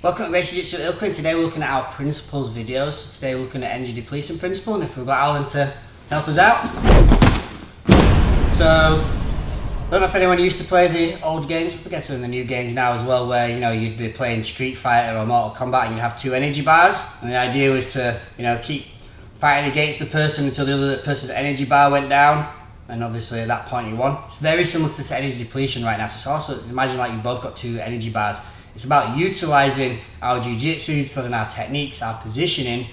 Welcome to Energy Jiu-Jitsu Ilkley. Today we're looking at our principles videos. Today we're looking at Energy Depletion Principle, and if we've got Alan to help us out. So, I don't know if anyone used to play the old games, we get to the new games now as well, where you'd be playing Street Fighter or Mortal Kombat and you'd have 2 energy bars, and the idea was to keep fighting against the person until the other person's energy bar went down, and obviously at that point he won. It's very similar to this energy depletion right now. So it's also, imagine like you've both got 2 energy bars. It's about utilising our jiu-jitsu, utilising our techniques, our positioning,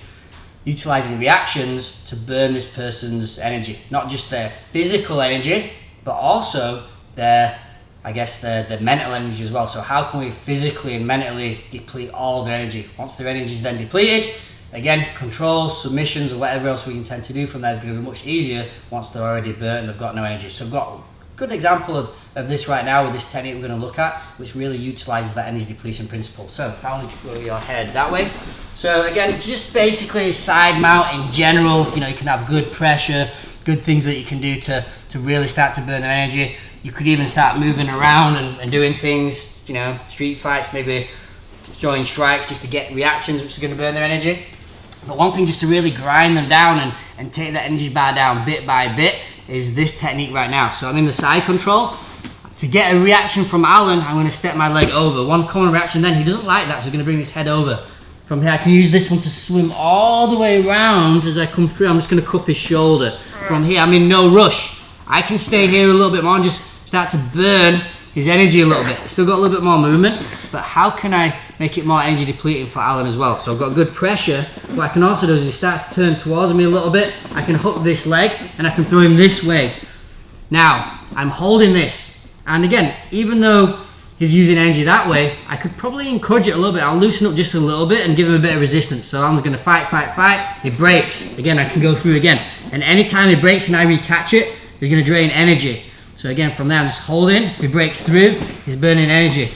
utilising reactions to burn this person's energy. Not just their physical energy, but also their mental energy as well. So how can we physically and mentally deplete all their energy? Once their energy is then depleted, again, controls, submissions, or whatever else we intend to do from there is going to be much easier once they're already burnt and they've got no energy. So I've got a good example of this right now with this technique we're going to look at, which really utilises that energy depletion principle. So if I want to throw your head that way. So again, just basically side mount in general. You can have good pressure, good things that you can do to really start to burn their energy. You could even start moving around and doing things, street fights, maybe throwing strikes just to get reactions, which is going to burn their energy. But one thing just to really grind them down and take that energy bar down bit by bit is this technique right now. So I'm in the side control. To get a reaction from Alan, I'm going to step my leg over. One common reaction then, he doesn't like that, so I'm going to bring his head over. From here, I can use this one to swim all the way around as I come through. I'm just going to cup his shoulder. From here, I'm in no rush. I can stay here a little bit more and just start to burn his energy a little bit. Still got a little bit more movement, but how can I make it more energy depleting for Alan as well? So I've got good pressure. What I can also do is he starts to turn towards me a little bit. I can hook this leg and I can throw him this way. Now, I'm holding this. And again, even though he's using energy that way, I could probably encourage it a little bit. I'll loosen up just a little bit and give him a bit of resistance. So Alan's gonna fight. He breaks. Again, I can go through again. And anytime he breaks and I re-catch it, he's gonna drain energy. So again, from there, I'm just holding. If he breaks through, he's burning energy.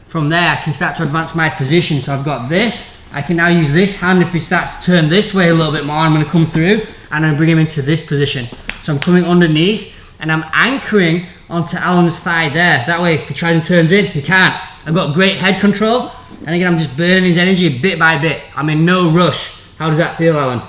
From there, I can start to advance my position. So I've got this. I can now use this hand. If he starts to turn this way a little bit more, I'm going to come through and I'm bring him into this position. So I'm coming underneath and I'm anchoring onto Alan's thigh there. That way, if he tries and turns in, he can't. I've got great head control. And again, I'm just burning his energy bit by bit. I'm in no rush. How does that feel, Alan?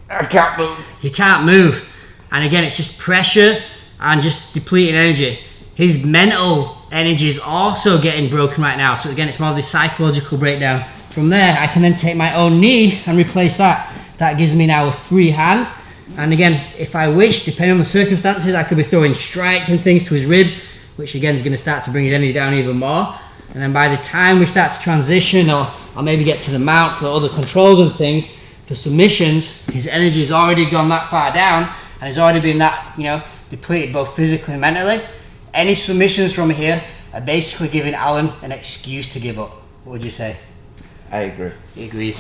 I can't move. You can't move. And again, it's just pressure and just depleting energy. His mental energy is also getting broken right now. So again, it's more of this psychological breakdown. From there, I can then take my own knee and replace that. That gives me now a free hand. And again, if I wish, depending on the circumstances, I could be throwing strikes and things to his ribs, which again is going to start to bring his energy down even more. And then by the time we start to transition, or maybe get to the mount for other controls and things, for submissions, his energy has already gone that far down, and it's already been that, depleted both physically and mentally. Any submissions from here are basically giving Alan an excuse to give up. What would you say? I agree. He agrees.